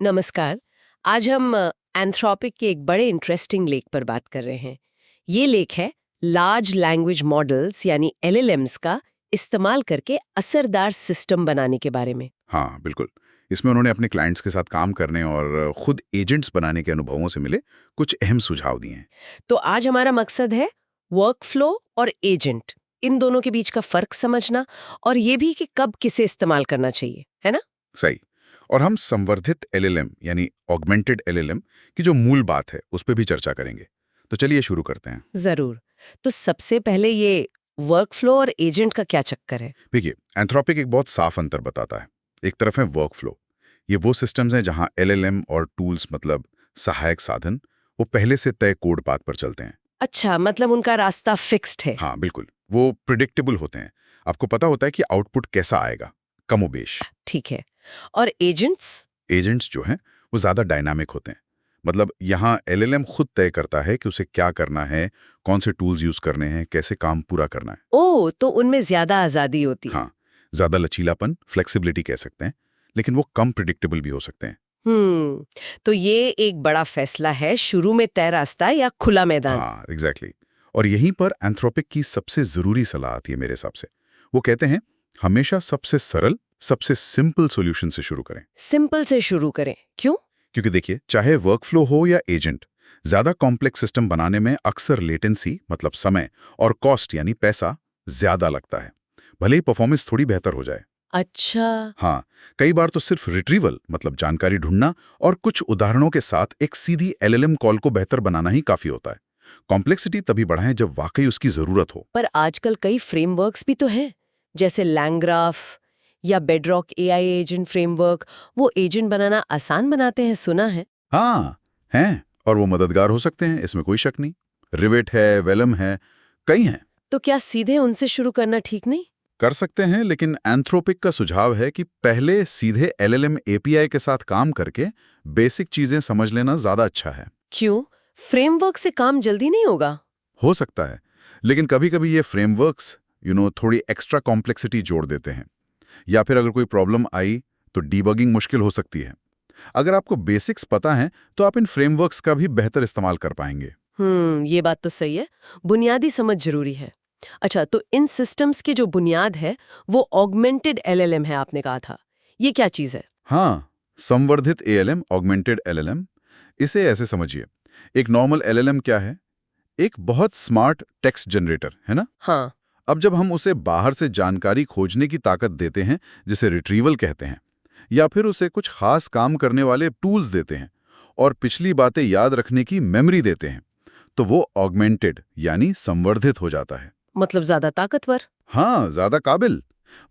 नमस्कार। आज हम एंथ्रोपिक के एक बड़े इंटरेस्टिंग लेख पर बात कर रहे हैं। ये लेख है लार्ज लैंग्वेज मॉडल्स यानी एलएलएम्स का इस्तेमाल करके असरदार सिस्टम बनाने के बारे में। हाँ, बिल्कुल। इसमें उन्होंने अपने क्लाइंट्स के साथ काम करने और खुद एजेंट्स बनाने के अनुभवों से मिले कुछ अहम सुझाव दिए हैं। तो आज हमारा मकसद है वर्कफ्लो और एजेंट, इन दोनों के बीच का फर्क समझना और ये भी कि कब किसे इस्तेमाल करना चाहिए, है ना? सही। और हम संवर्धित एलएलएम यानी ऑगमेंटेड एलएलएम की जो मूल बात है उस पर भी चर्चा करेंगे। तो चलिए शुरू करते हैं। जरूर। तो सबसे पहले ये वर्कफ्लो और एजेंट का क्या चक्कर है? देखिए, एंथ्रोपिक एक बहुत साफ अंतर बताता है। एक तरफ है वर्कफ्लो। ये वो सिस्टम्स हैं जहां एलएलएम और टूल्स मतलब सहायक साधन वो पहले से तय कोड पाथ पर चलते हैं। अच्छा, मतलब उनका रास्ता फिक्स्ड है। हाँ, बिल्कुल। वो प्रिडिक्टेबल होते हैं। आपको पता होता है कि आउटपुट कैसा आएगा, कमोबेश। ठीक है। और एजेंट्स? एजेंट्स जो हैं वो ज़्यादा डायनामिक होते हैं। मतलब यहाँ एलएलएम खुद तय करता है कि उसे क्या करना है, कौन से टूल्स यूज़ करने हैं, कैसे काम पूरा करना है। ओह, तो उनमें ज्यादा आजादी होती है। हाँ, ज़्यादा लचीलापन, फ्लेक्सिबिलिटी कह सकते हैं, लेकिन वो कम प्रिडिक्टेबल भी हो सकते हैं। तो ये एक बड़ा फैसला है, शुरू में तय रास्ता या खुला मैदान। हाँ, एग्जैक्टली। और यहीं पर एंथ्रोपिक की सबसे ज़रूरी सलाह आती है मेरे हिसाब से। वो कहते हैं हमेशा सबसे सरल, सबसे सिंपल सॉल्यूशन से शुरू करें। सिंपल से शुरू करें, क्यों? क्योंकि देखिए, चाहे वर्कफ्लो हो या एजेंट, ज्यादा कॉम्प्लेक्स सिस्टम बनाने में अक्सर लेटेंसी मतलब समय और कॉस्ट यानी पैसा ज्यादा लगता है, भले ही परफॉर्मेंस थोड़ी बेहतर हो जाए। अच्छा। हाँ, कई बार तो सिर्फ रिट्रीवल मतलब जानकारी ढूंढना और कुछ उदाहरणों के साथ एक सीधी एलएलएम कॉल को बेहतर बनाना ही काफी होता है। कॉम्प्लेक्सिटी तभी बढ़ाएं जब वाकई उसकी जरूरत हो। पर आजकल कई फ्रेमवर्क्स भी तो हैं, जैसे लैंग्राफ या बेडरॉक एआई एजेंट फ्रेमवर्क। वो एजेंट बनाना आसान बनाते हैं, सुना है। हाँ, हैं, और वो मददगार हो सकते हैं, इसमें कोई शक नहीं। रिवेट है, वेलम है, कई हैं। तो क्या सीधे उनसे शुरू करना ठीक नहीं? कर सकते हैं, लेकिन एंथ्रोपिक का सुझाव है कि पहले सीधे एलएलएम एपीआई के साथ काम करके बेसिक चीजें समझ लेना ज्यादा अच्छा है। क्यों? फ्रेमवर्क से काम जल्दी नहीं होगा? हो सकता है, लेकिन कभी-कभी ये फ्रेमवर्क्स थोड़ी एक्स्ट्रा कॉम्प्लेक्सिटी जोड़ देते हैं, या फिर अगर कोई प्रॉब्लम आई तो डीबगिंग मुश्किल हो सकती है। अगर आपको बेसिक्स पता है तो आप इन फ्रेमवर्क्स का भी बेहतर इस्तेमाल कर पाएंगे। ये बात तो सही है। बुनियादी समझ जरूरी है। अच्छा, तो इन सिस्टम्स की जो बुनियाद है वो ऑगमेंटेड एलएलएम है, आपने कहा था। ये क्या चीज है? हाँ, संवर्धित एएलएम, ऑगमेंटेड एलएलएम। इसे ऐसे समझिए, एक नॉर्मल एलएलएम क्या है? एक बहुत स्मार्ट टेक्स्ट जनरेटर है ना। हाँ। अब जब हम उसे बाहर से जानकारी खोजने की ताकत देते हैं, जिसे रिट्रीवल कहते हैं, या फिर उसे कुछ खास काम करने वाले टूल्स देते हैं और पिछली बातें याद रखने की मेमोरी देते हैं, तो वो ऑगमेंटेड यानी संवर्धित हो जाता है। मतलब ज्यादा ताकतवर? हाँ, ज्यादा काबिल।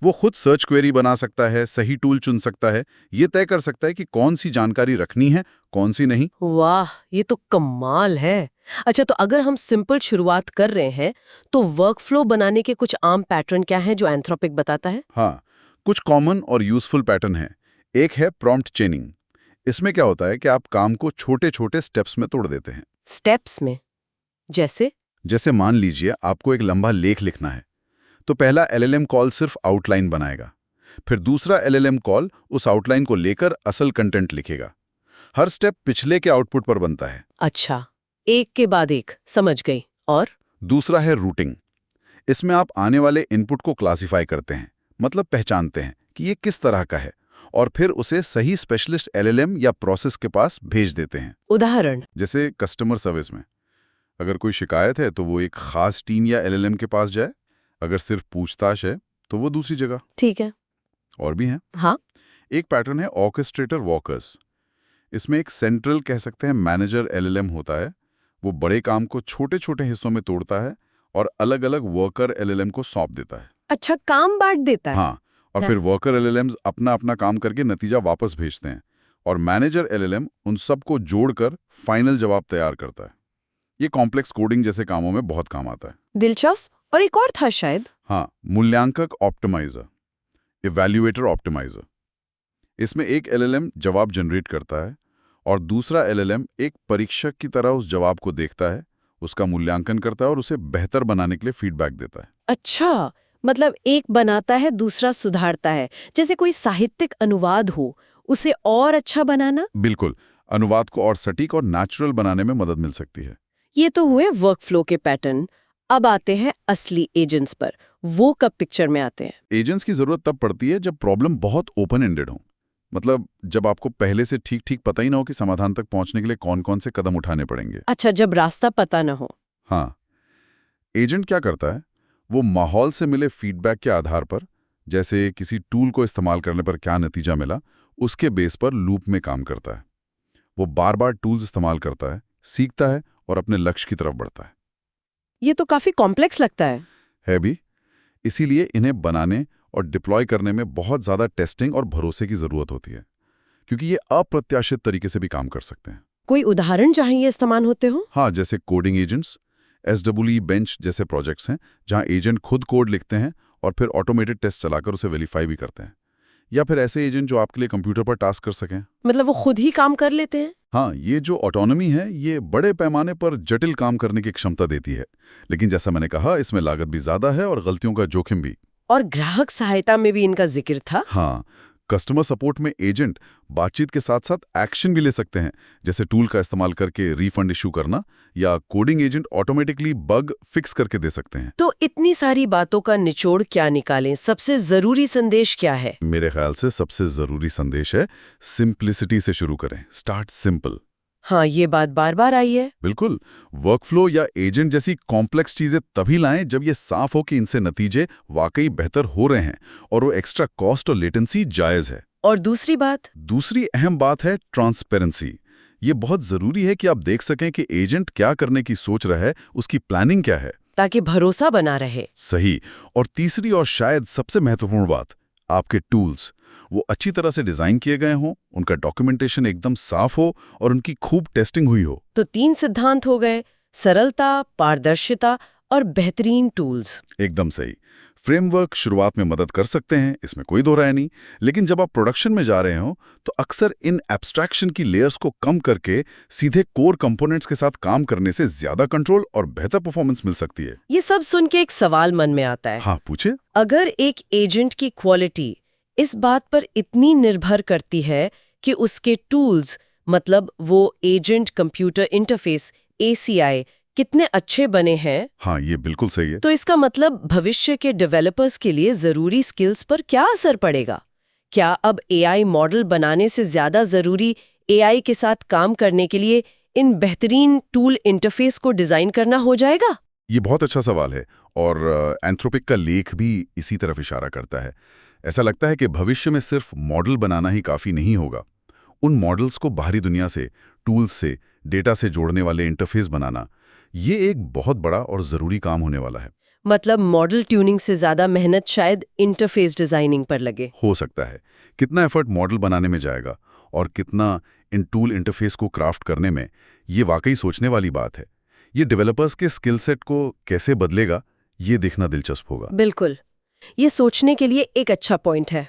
वो खुद सर्च क्वेरी बना सकता है, सही टूल चुन सकता है, ये तय कर सकता है कि कौन सी जानकारी रखनी है, कौन सी नहीं। वाह, ये तो कमाल है। अच्छा, तो अगर हम सिंपल शुरुआत कर रहे हैं तो वर्कफ्लो बनाने के कुछ आम पैटर्न क्या हैं जो एंथ्रोपिक बताता है? हाँ, कुछ कॉमन और यूजफुल पैटर्न है। एक है प्रॉम्प्ट चेनिंग। इसमें क्या होता है कि आप काम को छोटे छोटे स्टेप्स में तोड़ देते हैं। स्टेप्स में? जैसे? जैसे मान लीजिए आपको एक लंबा लेख लिखना है, तो पहला एलएलएम कॉल सिर्फ आउटलाइन बनाएगा। फिर दूसरा एलएलएम कॉल उस आउटलाइन को लेकर असल कंटेंट लिखेगा। हर स्टेप पिछले के आउटपुट पर बनता है। अच्छा, एक के बाद एक, समझ गई। और? दूसरा है रूटिंग। इसमें आप आने वाले इनपुट को क्लासिफाई करते हैं, मतलब पहचानते हैं कि ये किस तरह का है, और फिर उसे सही स्पेशलिस्ट एलएलएम या प्रोसेस के पास भेज देते हैं। उदाहरण? जैसे कस्टमर सर्विस में अगर कोई शिकायत है तो वो एक खास टीम या एलएलएम के पास जाए, अगर सिर्फ पूछताछ है तो वो दूसरी जगह। ठीक है। और भी हैं। हाँ। एक पैटर्न है ऑर्केस्ट्रेटर वॉकर्स। इसमें एक सेंट्रल कह सकते हैं मैनेजर एलएलएम होता है। वो बड़े काम को छोटे छोटे हिस्सों में तोड़ता है और अलग अलग वर्कर एलएलएम को सौंप देता है। अच्छा, काम बांट देता है। हाँ, और फिर वर्कर एलएलएम्स अपना अपना काम करके नतीजा वापस भेजते हैं, और मैनेजर एलएलएम उन सबको जोड़कर फाइनल जवाब तैयार करता है। ये कॉम्प्लेक्स कोडिंग जैसे कामों में बहुत काम आता है। दिलचस्प। और एक और था शायद। हाँ, मूल्यांकक ऑप्टिमाइजर, इवैल्यूएटर ऑप्टिमाइजर। इसमें एक एलएलएम जवाब जनरेट करता है और दूसरा एलएलएम एक परीक्षक की तरह उस जवाब को देखता है, उसका मूल्यांकन करता है और उसे बेहतर बनाने के लिए फीडबैक देता है। अच्छा, मतलब एक बनाता है, दूसरा सुधारता है। जैसे कोई साहित्यिक अनुवाद हो, उसे और अच्छा बनाना? बिल्कुल, अनुवाद को और सटीक और नेचुरल बनाने में मदद मिल सकती है। ये तो हुए वर्कफ्लो के पैटर्न। अब आते हैं असली एजेंट्स पर। वो कब पिक्चर में आते हैं? एजेंट्स की जरूरत तब पड़ती है जब प्रॉब्लम बहुत ओपन एंडेड हो। मतलब जब आपको पहले से ठीक ठीक पता ही ना हो कि समाधान तक पहुंचने के लिए कौन कौन से कदम उठाने पड़ेंगे। अच्छा, जब रास्ता पता न हो। हाँ, एजेंट क्या करता है, वो माहौल से मिले फीडबैक के आधार पर, जैसे किसी टूल को इस्तेमाल करने पर क्या नतीजा मिला, उसके बेस पर लूप में काम करता है। वो बार बार टूल्स इस्तेमाल करता है, सीखता है और अपने लक्ष्य की तरफ बढ़ता है। ये तो काफी कॉम्प्लेक्स लगता है भी इसीलिए इन्हें बनाने और डिप्लॉय करने में बहुत ज़्यादा टेस्टिंग और भरोसे की ज़रूरत होती है, क्योंकि ये अप्रत्याशित तरीके से भी काम कर सकते हैं। कोई उदाहरण चाहिए इस्तेमाल होते हो? हाँ, जैसे कोडिंग एजेंट्स, SWE बेंच जैसे प्रोजेक्ट्स हैं, जहाँ एजेंट खुद कोड लिखते हैं और फिर ऑटोमेटेड टेस्ट चलाकर उसे वेरीफाई भी करते हैं। या फिर ऐसे एजेंट जो आपके लिए कंप्यूटर पर टास्क कर सकें। मतलब वो खुद ही काम कर लेते हैं? हाँ, ये जो ऑटोनॉमी है, ये बड़े पैमाने पर जटिल काम करने की क्षमता देती है। लेकिन जैसा मैंने कहा, इसमें लागत भी ज़्यादा है और गलतियों का जोखिम भी। और ग्राहक सहायता में भी इनका जिक्र था। हाँ, कस्टमर सपोर्ट में एजेंट बातचीत के साथ साथ एक्शन भी ले सकते हैं, जैसे टूल का इस्तेमाल करके रिफंड इशू करना, या coding agent automatically bug fix करके दे सकते हैं। तो इतनी सारी बातों का निचोड़ क्या निकालें? सबसे जरूरी संदेश क्या है? मेरे ख्याल से सबसे जरूरी संदेश है, सिंप्लिसिटी से शुरू करें। Start simple. हाँ, ये बात बार बार आई है। बिल्कुल, वर्कफ्लो या एजेंट जैसी कॉम्प्लेक्स चीजें तभी लाएं जब ये साफ हो कि इनसे नतीजे वाकई बेहतर हो रहे हैं और वो एक्स्ट्रा कॉस्ट और लेटेंसी जायज है। और दूसरी अहम बात है ट्रांसपेरेंसी। ये बहुत जरूरी है कि आप देख सकें कि एजेंट क्या करने की सोच रहा है, उसकी प्लानिंग क्या है, ताकि भरोसा बना रहे। सही। और तीसरी और शायद सबसे महत्वपूर्ण बात, आपके टूल्स वो अच्छी तरह से डिजाइन किए गए हों, उनका डॉक्यूमेंटेशन एकदम साफ हो और उनकी खूब टेस्टिंग हुई हो। तो 3 सिद्धांत हो गए: सरलता, पारदर्शिता और बेहतरीन टूल्स। एकदम सही। फ्रेमवर्क शुरुआत में मदद कर सकते हैं, इसमें कोई दो राय नहीं, लेकिन जब आप प्रोडक्शन में जा रहे हो तो अक्सर इन एब्स्ट्रैक्शन की लेयर्स को कम करके सीधे कोर कंपोनेंट्स के साथ काम करने से ज्यादा कंट्रोल और बेहतर परफॉर्मेंस मिल सकती है। ये सब सुन के एक सवाल मन में आता है। हाँ, पूछे। अगर एक एजेंट की क्वालिटी इस बात पर इतनी निर्भर करती है कि उसके टूल्स, मतलब वो एजेंट कंप्यूटर इंटरफेस ACI, कितने अच्छे बने हैं, हाँ, ये बिल्कुल सही है। तो इसका मतलब भविष्य के डेवलपर्स के लिए जरूरी स्किल्स पर क्या असर पड़ेगा? क्या अब AI मॉडल बनाने से ज्यादा जरूरी AI के साथ काम करने के लिए इन बेहतरीन टूल इंटरफेस को डिजाइन करना हो जाएगा? ये बहुत अच्छा सवाल है और एंथ्रोपिक का लेख भी इसी तरफ इशारा करता है। ऐसा लगता है कि भविष्य में सिर्फ मॉडल बनाना ही काफ़ी नहीं होगा। उन मॉडल्स को बाहरी दुनिया से, टूल्स से, डेटा से जोड़ने वाले इंटरफेस बनाना, ये एक बहुत बड़ा और ज़रूरी काम होने वाला है। मतलब मॉडल ट्यूनिंग से ज्यादा मेहनत शायद इंटरफेस डिजाइनिंग पर लगे। हो सकता है। कितना एफर्ट मॉडल बनाने में जाएगा और कितना इन टूल इंटरफेस को क्राफ्ट करने में, ये वाकई सोचने वाली बात है। ये डेवलपर्स के स्किल सेट को कैसे बदलेगा, ये देखना दिलचस्प होगा। बिल्कुल, ये सोचने के लिए एक अच्छा पॉइंट है।